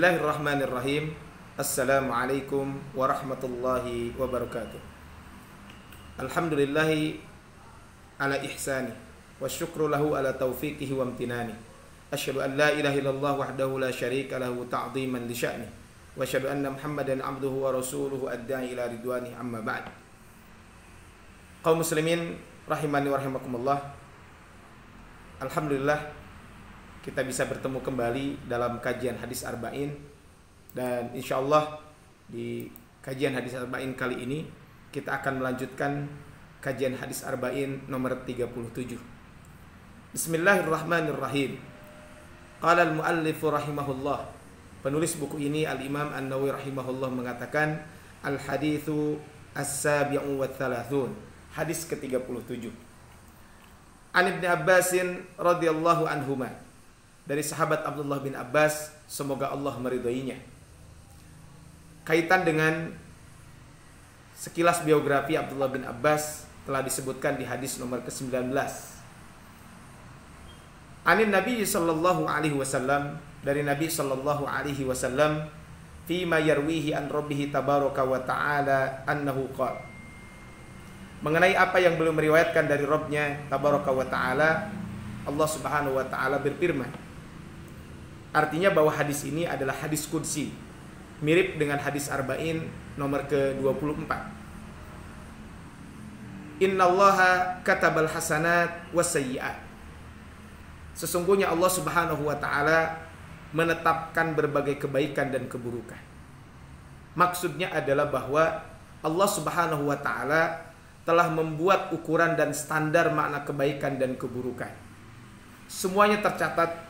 Bismillahirrahmanirrahim. Assalamualaikum warahmatullahi wabarakatuh. Alhamdulillahi ala ihsani wa syukru lahu ala taufiqihi wa amtinani. Asyhadu an la ilaha illallah wahdahu la syarika lahu ta'dhiman li sya'ni. Wa asyhadu anna Muhammadan abduhu wa rasuluhu ad-da'i ila ridwani amma ba'd. Kaum muslimin rahimani wa rahimakumullah. Alhamdulillah kita bisa bertemu kembali dalam kajian hadis arba'in, dan insyaallah di kajian hadis arba'in kali ini kita akan melanjutkan kajian hadis arba'in nomor 37. Bismillahirrahmanirrahim. Qala al-muallif rahimahullah. Penulis buku ini Al-Imam An-Nawawi rahimahullah mengatakan al-haditsu as-sabi'u wa thalathun, hadis ke-37. An Ibnu Abbasin radhiyallahu anhuma, dari sahabat Abdullah bin Abbas, semoga Allah meridhoinya. Kaitan dengan sekilas biografi Abdullah bin Abbas telah disebutkan di hadis nomor ke-19. Anin Nabi sallallahu alaihi wasallam, dari Nabi sallallahu alaihi wasallam, fi ma yarwihi an rabbih tabaraka wa ta'ala annahu qala, mengenai apa yang beliau meriwayatkan dari Rabbnya tabaraka wa ta'ala, Allah subhanahu wa ta'ala berfirman. Artinya bahwa hadis ini adalah hadis qudsi, mirip dengan hadis arba'in nomor ke-24. Innallaha katabal hasanat wasayyi'at. Sesungguhnya Allah subhanahu wa ta'ala menetapkan berbagai kebaikan dan keburukan. Maksudnya adalah bahwa Allah subhanahu wa ta'ala telah membuat ukuran dan standar makna kebaikan dan keburukan. Semuanya tercatat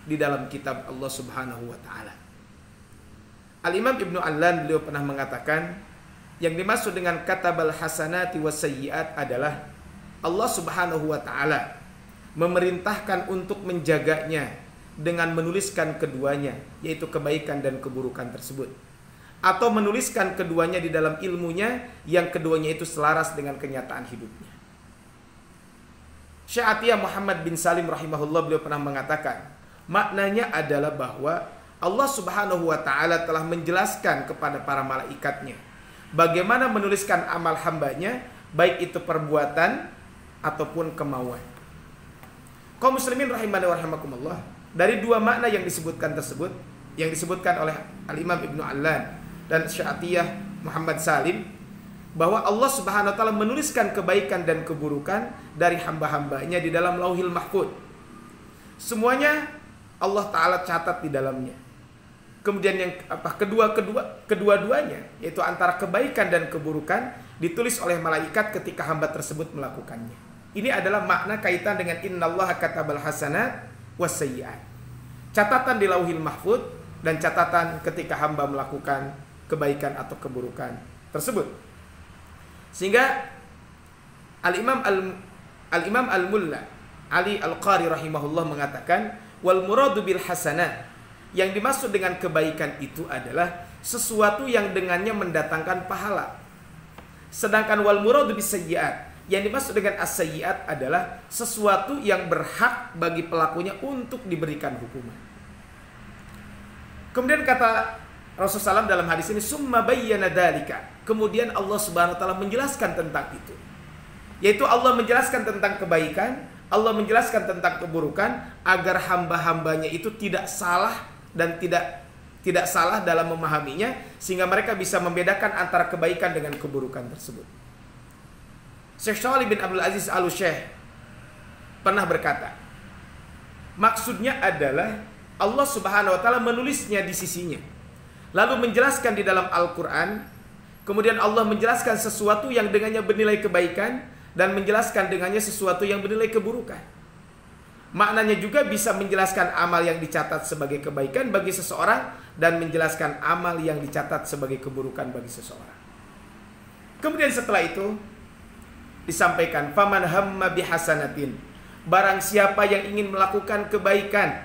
di dalam kitab Allah subhanahu wa ta'ala. Al-Imam Ibnu Allan beliau pernah mengatakan, yang dimaksud dengan katabal hasanati wasayyi'at adalah Allah subhanahu wa ta'ala memerintahkan untuk menjaganya dengan menuliskan keduanya, yaitu kebaikan dan keburukan tersebut, atau menuliskan keduanya di dalam ilmunya, yang keduanya itu selaras dengan kenyataan hidupnya. Syekh Atiyah Muhammad bin Salim rahimahullah beliau pernah mengatakan, maknanya adalah bahwa Allah subhanahu wa ta'ala telah menjelaskan kepada para malaikatnya bagaimana menuliskan amal hambanya, baik itu perbuatan ataupun kemauan. Kaum muslimin rahimani wa rahimakumullah, dari dua makna yang disebutkan tersebut, yang disebutkan oleh Al-Imam Ibnu Allan dan Syekh Atiyah Muhammad Salim, bahwa Allah subhanahu wa ta'ala menuliskan kebaikan dan keburukan dari hamba-hambanya di dalam Lauhil Mahfuz. Semuanya Allah Ta'ala catat di dalamnya. Kemudian yang kedua-duanya, yaitu antara kebaikan dan keburukan, ditulis oleh malaikat ketika hamba tersebut melakukannya. Ini adalah makna kaitan dengan innallaha katabal hasanat wasayyi'at. Catatan di Lauhil Mahfuz dan catatan ketika hamba melakukan kebaikan atau keburukan tersebut. Sehingga Al-Imam Al-Mulla Ali Al-Qari rahimahullah mengatakan, wal muradu bil hasanah, yang dimaksud dengan kebaikan itu adalah sesuatu yang dengannya mendatangkan pahala. Sedangkan wal muradu bis sayyi'at, yang dimaksud dengan as-sayyi'at adalah sesuatu yang berhak bagi pelakunya untuk diberikan hukuman. Kemudian kata Rasulullah SAW dalam hadis ini, summa bayyana dzalika, kemudian Allah Subhanahu wa taala menjelaskan tentang itu, yaitu Allah menjelaskan tentang kebaikan, Allah menjelaskan tentang keburukan, agar hamba-hambanya itu tidak salah dan tidak salah dalam memahaminya, sehingga mereka bisa membedakan antara kebaikan dengan keburukan tersebut. Syekh Shalih bin Abdul Aziz Al-Syekh pernah berkata, maksudnya adalah Allah subhanahu wa ta'ala menulisnya di sisinya, lalu menjelaskan di dalam Al-Quran, kemudian Allah menjelaskan sesuatu yang dengannya bernilai kebaikan, dan menjelaskan dengannya sesuatu yang bernilai keburukan. Maknanya juga bisa menjelaskan amal yang dicatat sebagai kebaikan bagi seseorang, dan menjelaskan amal yang dicatat sebagai keburukan bagi seseorang. Kemudian setelah itu disampaikan, faman hamma bihasanatin, barang siapa yang ingin melakukan kebaikan,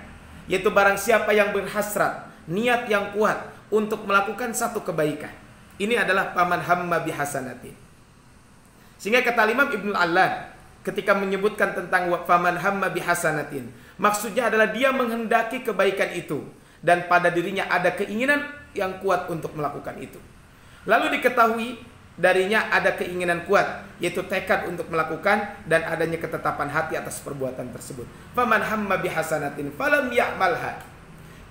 yaitu barang siapa yang berhasrat, niat yang kuat untuk melakukan satu kebaikan. Ini adalah faman hamma bihasanatin. Sehingga kata Imam Ibnu Allan ketika menyebutkan tentang faman hamma bihasanatin, maksudnya adalah dia menghendaki kebaikan itu, dan pada dirinya ada keinginan yang kuat untuk melakukan itu. Lalu diketahui darinya ada keinginan kuat, yaitu tekad untuk melakukan dan adanya ketetapan hati atas perbuatan tersebut. Faman hamma bihasanatin falam ya'malha.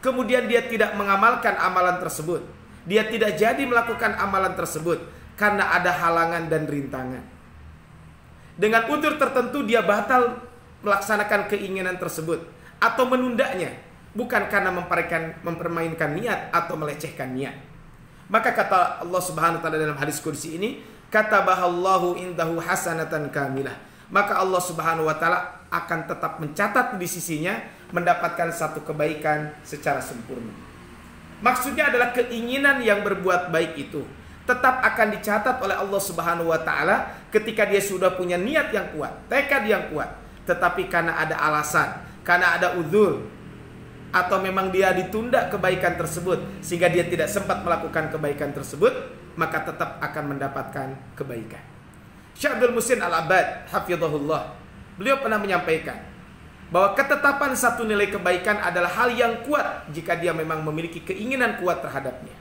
Kemudian dia tidak mengamalkan amalan tersebut. Dia tidak jadi melakukan amalan tersebut karena ada halangan dan rintangan. Dengan udzur tertentu dia batal melaksanakan keinginan tersebut atau menundanya, bukan karena mempermainkan niat atau melecehkan niat. Maka kata Allah Subhanahu wa taala dalam hadis kursi ini, katabahallahu indahu hasanatan kamilah. Maka Allah Subhanahu wa taala akan tetap mencatat di sisinya mendapatkan satu kebaikan secara sempurna. Maksudnya adalah keinginan yang berbuat baik itu tetap akan dicatat oleh Allah Subhanahu wa taala ketika dia sudah punya niat yang kuat, tekad yang kuat. Tetapi karena ada alasan, karena ada udzur, atau memang dia ditunda kebaikan tersebut sehingga dia tidak sempat melakukan kebaikan tersebut, maka tetap akan mendapatkan kebaikan. Syekh Abdul Muhsin Al-Abbad hafizahullah, beliau pernah menyampaikan bahwa ketetapan satu nilai kebaikan adalah hal yang kuat jika dia memang memiliki keinginan kuat terhadapnya.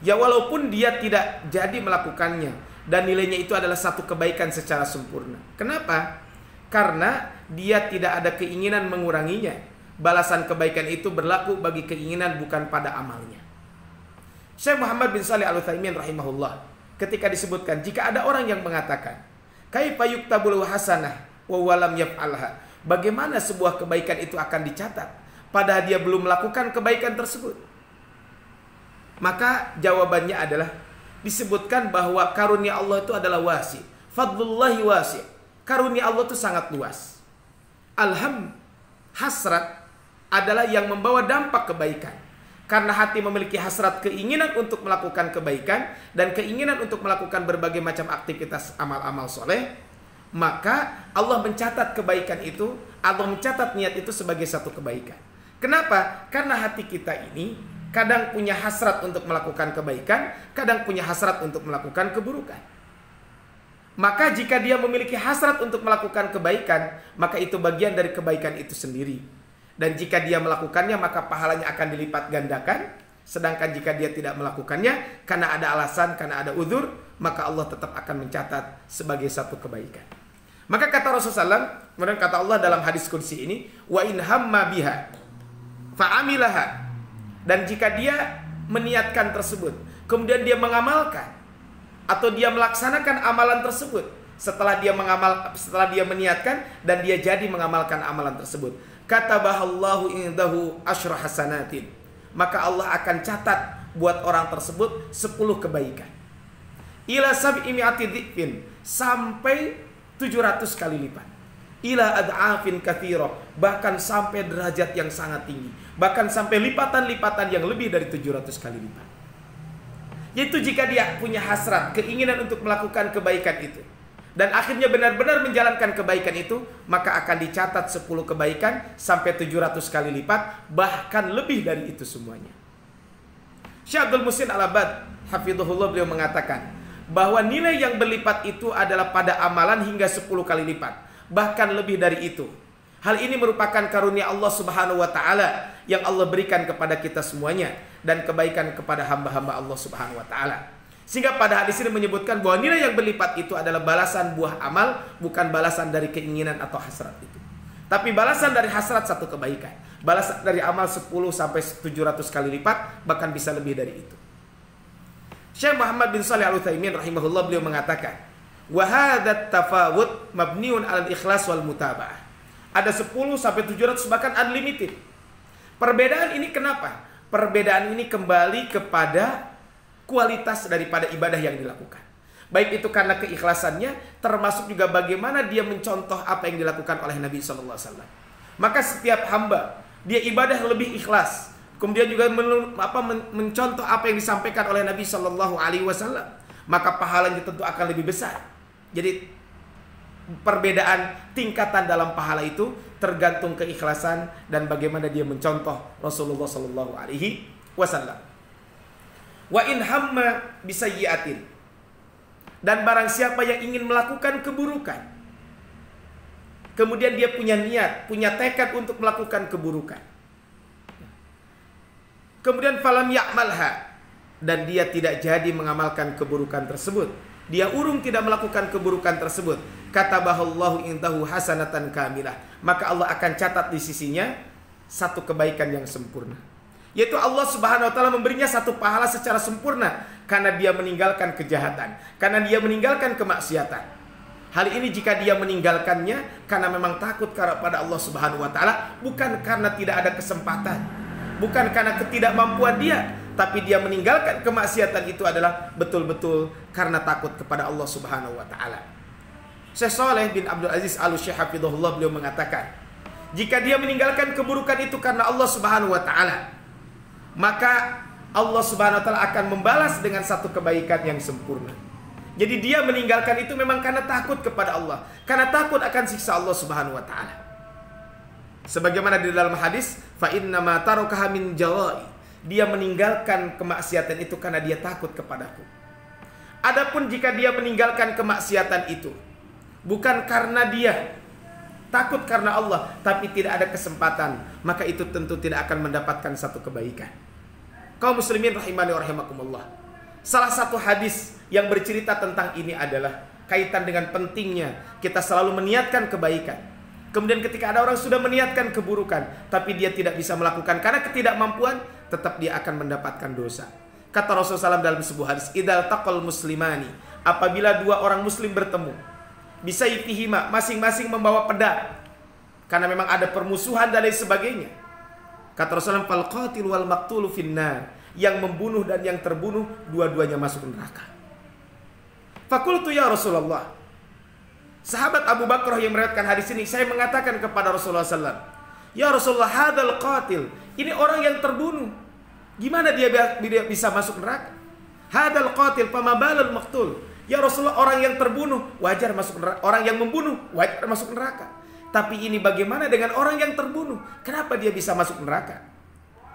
Ya walaupun dia tidak jadi melakukannya dan nilainya itu adalah satu kebaikan secara sempurna. Kenapa? Karena dia tidak ada keinginan menguranginya. Balasan kebaikan itu berlaku bagi keinginan, bukan pada amalnya. Syekh Muhammad bin Shalih Al-Utsaimin rahimahullah ketika disebutkan jika ada orang yang mengatakan kaifa yuktabul hasanah wa walam yaf'alha, bagaimana sebuah kebaikan itu akan dicatat padahal dia belum melakukan kebaikan tersebut? Maka jawabannya adalah disebutkan bahwa karunia Allah itu adalah wasi, fadlullahi wasi. Karunia Allah itu sangat luas. Hasrat adalah yang membawa dampak kebaikan. Karena hati memiliki hasrat keinginan untuk melakukan kebaikan dan keinginan untuk melakukan berbagai macam aktivitas amal-amal soleh, maka Allah mencatat kebaikan itu, Allah mencatat niat itu sebagai satu kebaikan. Kenapa? Karena hati kita ini kadang punya hasrat untuk melakukan kebaikan, kadang punya hasrat untuk melakukan keburukan. Maka jika dia memiliki hasrat untuk melakukan kebaikan, maka itu bagian dari kebaikan itu sendiri. Dan jika dia melakukannya, maka pahalanya akan dilipat gandakan. Sedangkan jika dia tidak melakukannya, karena ada alasan, karena ada udzur, maka Allah tetap akan mencatat sebagai satu kebaikan. Maka kata Rasulullah SAW, kemudian kata Allah dalam hadis kursi ini, wa in hamma biha fa'amilaha. Dan jika dia meniatkan tersebut, kemudian dia mengamalkan, atau dia melaksanakan amalan tersebut, setelah dia meniatkan dan dia jadi mengamalkan amalan tersebut, katabahallahu indahu asyra hasanatin, maka Allah akan catat buat orang tersebut 10 kebaikan. Ila sab'i mi'ati dhifin, sampai 700 kali lipat. Ila ad'afin katsira, bahkan sampai derajat yang sangat tinggi, bahkan sampai lipatan-lipatan yang lebih dari 700 kali lipat. Yaitu jika dia punya hasrat, keinginan untuk melakukan kebaikan itu, dan akhirnya benar-benar menjalankan kebaikan itu, maka akan dicatat 10 kebaikan sampai 700 kali lipat, bahkan lebih dari itu semuanya. Syekh Abdul Muhsin Al-Abbad hafizahullah, beliau mengatakan bahwa nilai yang berlipat itu adalah pada amalan hingga 10 kali lipat, bahkan lebih dari itu. Hal ini merupakan karunia Allah Subhanahu wa taala yang Allah berikan kepada kita semuanya, dan kebaikan kepada hamba-hamba Allah Subhanahu wa taala. Sehingga pada hadis ini menyebutkan bahwa nilai yang berlipat itu adalah balasan buah amal, bukan balasan dari keinginan atau hasrat itu. Tapi balasan dari hasrat satu kebaikan, balasan dari amal 10 sampai 700 kali lipat, bahkan bisa lebih dari itu. Syekh Muhammad bin Shalih Al-Utsaimin rahimahullah, beliau mengatakan, wa hadat tafawut mabniun 'alal ikhlas wal mutaba'ah. Ada 10 sampai 700, bahkan unlimited. Perbedaan ini kenapa? Perbedaan ini kembali kepada kualitas daripada ibadah yang dilakukan. Baik itu karena keikhlasannya, termasuk juga bagaimana dia mencontoh apa yang dilakukan oleh Nabi SAW. Maka setiap hamba, dia ibadah lebih ikhlas, kemudian juga mencontoh apa yang disampaikan oleh Nabi SAW, maka pahalanya tentu akan lebih besar. Jadi perbedaan tingkatan dalam pahala itu tergantung keikhlasan dan bagaimana dia mencontoh Rasulullah SAW. Wa in hamma bisayyi'atin, dan barang siapa yang ingin melakukan keburukan, kemudian dia punya niat, punya tekad untuk melakukan keburukan, Kemudian falam ya'malha, dan dia tidak jadi mengamalkan keburukan tersebut. Dia urung tidak melakukan keburukan tersebut. Katabahallahu indahu hasanatan kamilah. Maka Allah akan catat di sisinya satu kebaikan yang sempurna. Yaitu Allah Subhanahu wa taala memberinya satu pahala secara sempurna karena dia meninggalkan kejahatan, karena dia meninggalkan kemaksiatan. Hal ini jika dia meninggalkannya karena memang takut kepada Allah Subhanahu wa taala, bukan karena tidak ada kesempatan, bukan karena ketidakmampuan dia, tapi dia meninggalkan kemaksiatan itu adalah betul-betul karena takut kepada Allah Subhanahu wa taala. Syekh Saleh bin Abdul Aziz Al-Syekh hafizahullah beliau mengatakan, jika dia meninggalkan keburukan itu karena Allah Subhanahu wa taala, maka Allah Subhanahu wa taala akan membalas dengan satu kebaikan yang sempurna. Jadi dia meninggalkan itu memang karena takut kepada Allah, karena takut akan siksa Allah Subhanahu wa taala. Sebagaimana di dalam hadis, fa inna ma tarakaha min jawai. Dia meninggalkan kemaksiatan itu karena dia takut kepadaku. Adapun jika dia meninggalkan kemaksiatan itu bukan karena dia takut karena Allah, tapi tidak ada kesempatan, maka itu tentu tidak akan mendapatkan satu kebaikan. Kaum muslimin rahimani wa rahimakumullah. Salah satu hadis yang bercerita tentang ini adalah kaitan dengan pentingnya kita selalu meniatkan kebaikan. Kemudian ketika ada orang sudah meniatkan keburukan, tapi dia tidak bisa melakukan karena ketidakmampuan, tetap dia akan mendapatkan dosa. Kata Rasulullah SAW dalam sebuah hadis, idal taqal muslimani, apabila dua orang muslim bertemu, bisa yifihima, masing-masing membawa pedang, karena memang ada permusuhan dan lain sebagainya. Kata Rasulullah, fal qatil wal maqtulu finnar, yang membunuh dan yang terbunuh dua-duanya masuk neraka. Fakultu ya Rasulullah, sahabat Abu Bakar yang meriwayatkan hadis ini, saya mengatakan kepada Rasulullah SAW, ya Rasulullah, hadal qatil, ini orang yang terbunuh, gimana dia bisa masuk neraka? Hadal qatil fama balal maqtul, ya Rasulullah, orang yang terbunuh wajar masuk neraka, orang yang membunuh wajar masuk neraka. Tapi ini bagaimana dengan orang yang terbunuh? Kenapa dia bisa masuk neraka?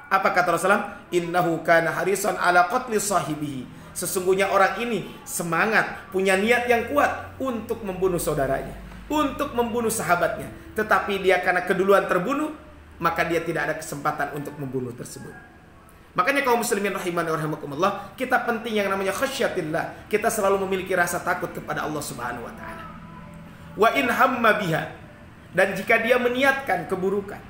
Apa kata Rasulullah? Innahu kana harisan ala qatli sahibihi. Sesungguhnya orang ini semangat, punya niat yang kuat untuk membunuh saudaranya, untuk membunuh sahabatnya. Tetapi dia karena keduluan terbunuh, maka dia tidak ada kesempatan untuk membunuh tersebut. Makanya kaum muslimin rahimani wa rahimakumullah, kita penting yang namanya khasyatillah. Kita selalu memiliki rasa takut kepada Allah Subhanahu wa taala. Wa in hamma biha, dan jika dia meniatkan keburukan,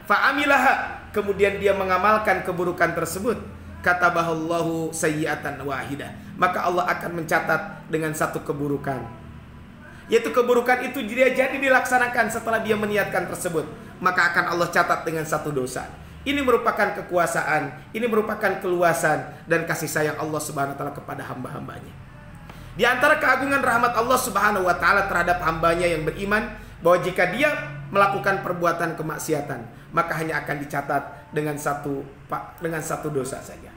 fa'amilaha, kemudian dia mengamalkan keburukan tersebut, katabahallahu sayyi'atan wahidah, maka Allah akan mencatat dengan satu keburukan. Yaitu keburukan itu dia jadi dilaksanakan setelah dia meniatkan tersebut, maka akan Allah catat dengan satu dosa. Ini merupakan kekuasaan, ini merupakan keluasan dan kasih sayang Allah Subhanahu wa taala kepada hamba-hambanya. Di antara keagungan rahmat Allah Subhanahu wa taala terhadap hambanya yang beriman, bahwa jika dia melakukan perbuatan kemaksiatan, maka hanya akan dicatat dengan satu dosa saja.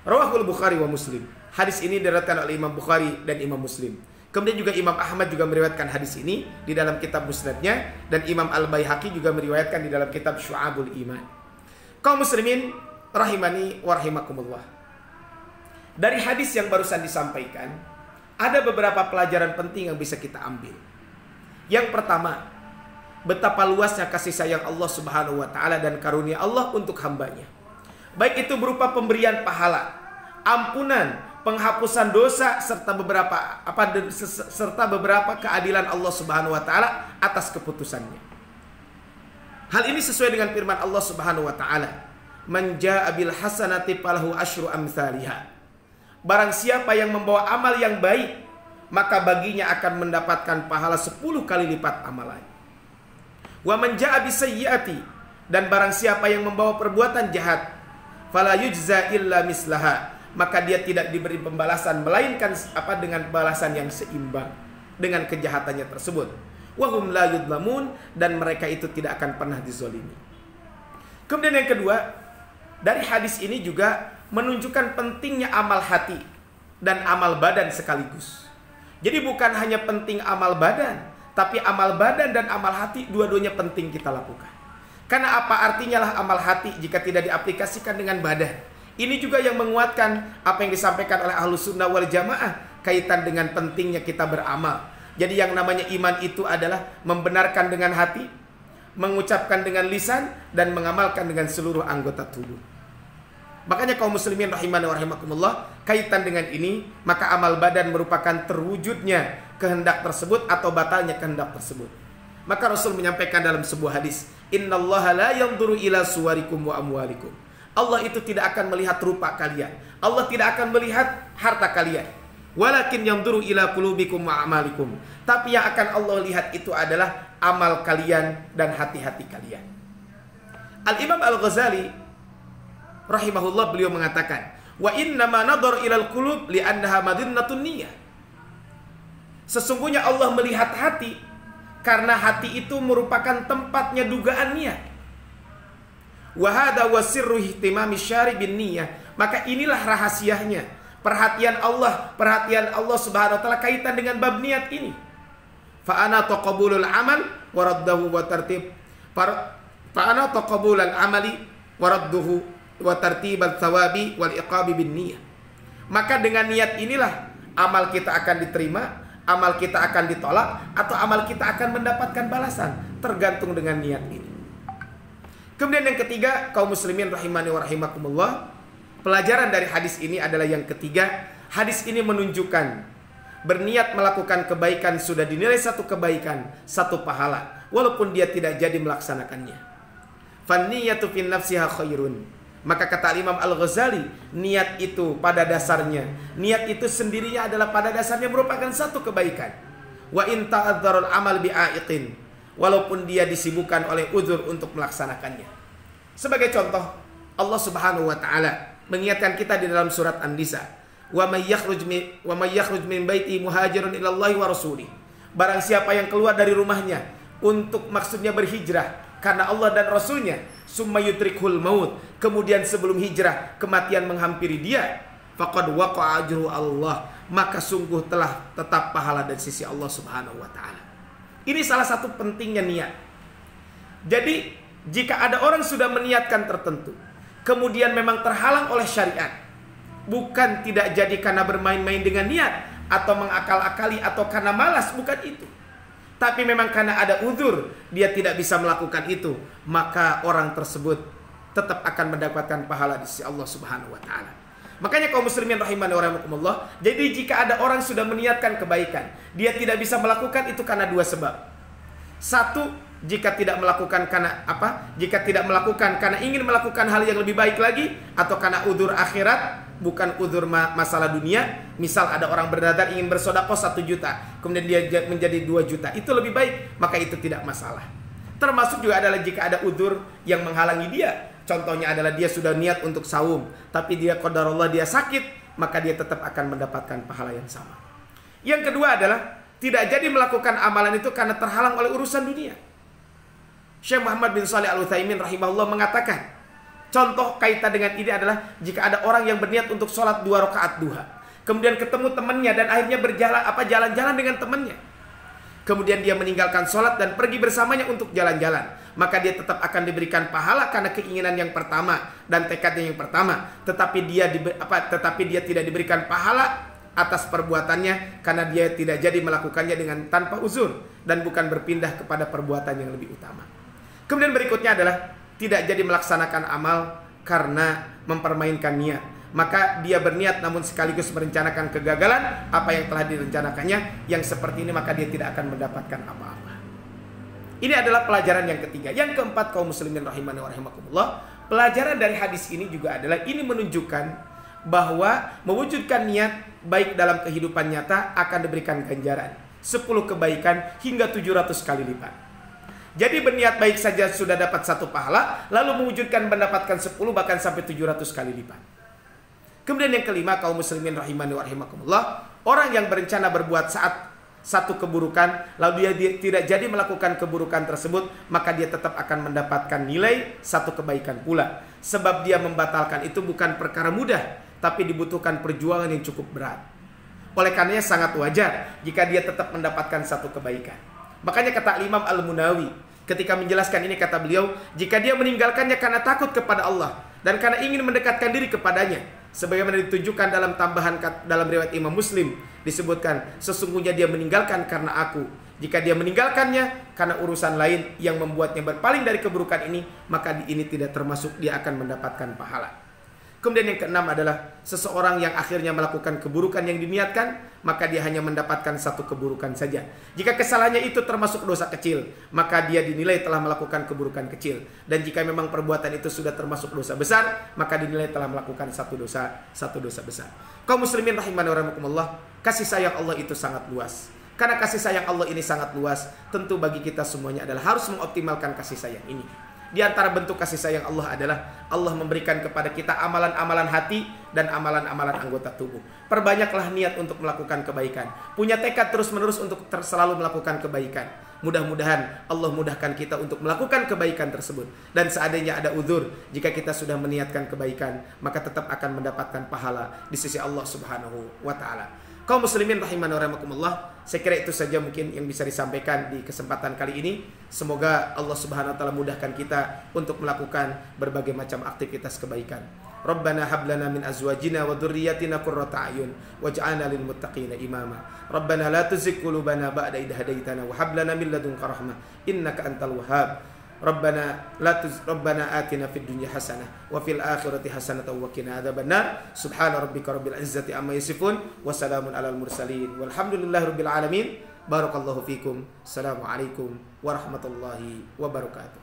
Rawahul Bukhari wa Muslim. Hadis ini diriwayatkan oleh Imam Bukhari dan Imam Muslim. Kemudian juga Imam Ahmad juga meriwayatkan hadis ini di dalam kitab Musnadnya, dan Imam Al-Baihaqi juga meriwayatkan di dalam kitab Syu'abul Iman. Kaum muslimin rahimani wa rahimakumullah. Dari hadis yang barusan disampaikan, ada beberapa pelajaran penting yang bisa kita ambil. Yang pertama, betapa luasnya kasih sayang Allah Subhanahu wa taala dan karunia Allah untuk hambanya. Baik itu berupa pemberian pahala, ampunan, penghapusan dosa, serta beberapa keadilan Allah Subhanahu wa taala atas keputusannya. Hal ini sesuai dengan firman Allah Subhanahu wa taala, "Man jaa'a bil hasanati falahu asyru amsalihha." Barang siapa yang membawa amal yang baik, maka baginya akan mendapatkan pahala 10 kali lipat amalannya. Wa man jaa'a bisayyi'ati, dan barang siapa yang membawa perbuatan jahat, fala yujza illa mislaha, maka dia tidak diberi pembalasan melainkan dengan balasan yang seimbang dengan kejahatannya tersebut. Wa hum la yudlamun, dan mereka itu tidak akan pernah dizalimi. Kemudian yang kedua, dari hadis ini juga menunjukkan pentingnya amal hati dan amal badan sekaligus. Jadi bukan hanya penting amal badan, tapi amal badan dan amal hati dua-duanya penting kita lakukan. Karena apa artinya lah amal hati jika tidak diaplikasikan dengan badan? Ini juga yang menguatkan apa yang disampaikan oleh Ahlus Sunnah wal Jamaah kaitan dengan pentingnya kita beramal. Jadi yang namanya iman itu adalah membenarkan dengan hati, mengucapkan dengan lisan, dan mengamalkan dengan seluruh anggota tubuh. Makanya kaum muslimin rahimani wa rahimakumullah, kaitan dengan ini, maka amal badan merupakan terwujudnya kehendak tersebut atau batalnya kehendak tersebut. Maka Rasul menyampaikan dalam sebuah hadis, innallaha la yanzuru ila suwarikum wa amwalikum. Allah itu tidak akan melihat rupa kalian. Allah tidak akan melihat harta kalian. Walakin yanzuru ila qulubikum wa amalikum. Tapi yang akan Allah lihat itu adalah amal kalian dan hati-hati kalian. Al-Imam Al-Ghazali rahimahullah, beliau mengatakan, wa innama nadhar ilal qulub li'annaha madinatun niyyah. Sesungguhnya Allah melihat hati karena hati itu merupakan tempatnya dugaan niat. Wa hadha wa sirru ihtimami syari bin niyyah. Maka inilah rahasianya perhatian Allah Subhanahu wa taala kaitan dengan bab niat ini. Fa ana taqabbulul amal wa radduhu wa tartib. Fa ana taqabbulul amali wa radduhu wa tartibat thawabi wal iqabi bin niyyah. Maka dengan niat inilah amal kita akan diterima, amal kita akan ditolak, atau amal kita akan mendapatkan balasan, tergantung dengan niat ini. Kemudian yang ketiga, kaum muslimin rahimani wa rahimakumullah, pelajaran dari hadis ini adalah yang ketiga, hadis ini menunjukkan berniat melakukan kebaikan sudah dinilai satu kebaikan, satu pahala, walaupun dia tidak jadi melaksanakannya. Fanniyatu fin nafsiha khairun. Maka kata Imam Al-Ghazali, niat itu pada dasarnya, niat itu sendirinya adalah pada dasarnya merupakan satu kebaikan. Wa in ta'adzarul amal bi'aiqin, walaupun dia disibukkan oleh uzur untuk melaksanakannya. Sebagai contoh, Allah Subhanahu wa taala mengingatkan kita di dalam surat An-Nisa, wa may yakhruj min baiti muhajirun ila Allah wa rasulih. Barang siapa yang keluar dari rumahnya untuk maksudnya berhijrah karena Allah dan Rasulnya, summa yudrikhul maut, kemudian sebelum hijrah kematian menghampiri dia, faqad waqa'a ajru Allah, maka sungguh telah tetap pahala dari sisi Allah Subhanahu wa taala. Ini salah satu pentingnya niat. Jadi jika ada orang sudah meniatkan tertentu, kemudian memang terhalang oleh syariat, bukan tidak jadi karena bermain-main dengan niat atau mengakal-akali atau karena malas, bukan itu. Tapi memang karena ada uzur, dia tidak bisa melakukan itu, maka orang tersebut tetap akan mendapatkan pahala di sisi Allah Subhanahu wa taala. Makanya kaum muslimin rahimani wa rahimakumullah, jadi jika ada orang sudah meniatkan kebaikan, dia tidak bisa melakukan itu karena dua sebab. Satu, jika tidak melakukan karena apa? Jika tidak melakukan karena ingin melakukan hal yang lebih baik lagi, atau karena uzur akhirat, bukan uzur masalah dunia. Misal ada orang bernadar ingin bersedekah 1 juta, kemudian dia menjadi 2 juta, itu lebih baik, maka itu tidak masalah. Termasuk juga adalah jika ada uzur yang menghalangi dia. Contohnya adalah dia sudah niat untuk saum, tapi dia qadarullah dia sakit, maka dia tetap akan mendapatkan pahala yang sama. Yang kedua adalah tidak jadi melakukan amalan itu karena terhalang oleh urusan dunia. Syekh Muhammad bin Shalih Al-Utsaimin rahimahullah mengatakan, contoh kaitan dengan ini adalah jika ada orang yang berniat untuk sholat 2 rakaat duha, kemudian ketemu temannya dan akhirnya jalan-jalan dengan temannya, kemudian dia meninggalkan sholat dan pergi bersamanya untuk jalan-jalan, maka dia tetap akan diberikan pahala karena keinginan yang pertama dan tekadnya yang pertama, tetapi dia tidak diberikan pahala atas perbuatannya karena dia tidak jadi melakukannya dengan tanpa uzur dan bukan berpindah kepada perbuatan yang lebih utama. Kemudian berikutnya adalah tidak jadi melaksanakan amal karena mempermainkan niat. Maka dia berniat namun sekaligus merencanakan kegagalan apa yang telah direncanakannya. Yang seperti ini maka dia tidak akan mendapatkan apa-apa. Ini adalah pelajaran yang ketiga. Yang keempat, kaum muslimin rahimani wa rahimakumullah, pelajaran dari hadis ini juga adalah ini menunjukkan bahwa mewujudkan niat baik dalam kehidupan nyata akan diberikan ganjaran 10 kebaikan hingga 700 kali lipat. Jadi berniat baik saja sudah dapat 1 pahala, lalu mewujudkan mendapatkan 10 bahkan sampai 700 kali lipat. Kemudian yang kelima, kaum muslimin rahimani wa rahimakumullah, orang yang berencana berbuat saat satu keburukan, lalu dia tidak jadi melakukan keburukan tersebut, maka dia tetap akan mendapatkan nilai 1 kebaikan pula. Sebab dia membatalkan itu bukan perkara mudah, tapi dibutuhkan perjuangan yang cukup berat. Oleh karenanya sangat wajar jika dia tetap mendapatkan 1 kebaikan. Makanya kata Imam Al-Munawi ketika menjelaskan ini, kata beliau, jika dia meninggalkannya karena takut kepada Allah dan karena ingin mendekatkan diri kepadanya, sebagaimana ditunjukkan dalam tambahan dalam riwayat Imam Muslim disebutkan, sesungguhnya dia meninggalkan karena aku Jika dia meninggalkannya karena urusan lain yang membuatnya berpaling dari keburukan ini, maka ini tidak termasuk dia akan mendapatkan pahala. Kemudian yang keenam adalah seseorang yang akhirnya melakukan keburukan yang diniatkan, maka dia hanya mendapatkan satu keburukan saja. Jika kesalahannya itu termasuk dosa kecil, maka dia dinilai telah melakukan keburukan kecil. Dan jika memang perbuatan itu sudah termasuk dosa besar, maka dinilai telah melakukan satu dosa besar. Kaum muslimin rahimani wa rahimakumullah, kasih sayang Allah itu sangat luas. Karena kasih sayang Allah ini sangat luas, tentu bagi kita semuanya adalah harus mengoptimalkan kasih sayang ini. Di antara bentuk kasih sayang Allah adalah Allah memberikan kepada kita amalan-amalan hati dan amalan-amalan anggota tubuh. Perbanyaklah niat untuk melakukan kebaikan. Punya tekad terus-menerus untuk selalu melakukan kebaikan. Mudah-mudahan Allah mudahkan kita untuk melakukan kebaikan tersebut. Dan seandainya ada uzur, jika kita sudah meniatkan kebaikan, maka tetap akan mendapatkan pahala di sisi Allah Subhanahu wa Ta'ala. Kaum muslimin rahimani wa rahimakumullah, saya kira itu saja mungkin yang bisa disampaikan di kesempatan kali ini. Semoga Allah Subhanahu wa taala mudahkan kita untuk melakukan berbagai macam aktivitas kebaikan. Rabbana hab lana min azwajina wa dhurriyyatina qurrata a'yun waj'alna lil muttaqina imama. Rabbana la tuzigh qulubana ba'da idh hadaitana wa hab lana min ladunka rahmah innaka antal wahhab. Rabbana atina fid dunya hasanah wa fil akhirati hasanah wa qina adzabannar. Subhana rabbika rabbil izzati amma yasifun wa salamun alal mursalin walhamdulillahi rabbil alamin. Barakallahu fikum. Assalamualaikum warahmatullahi wabarakatuh.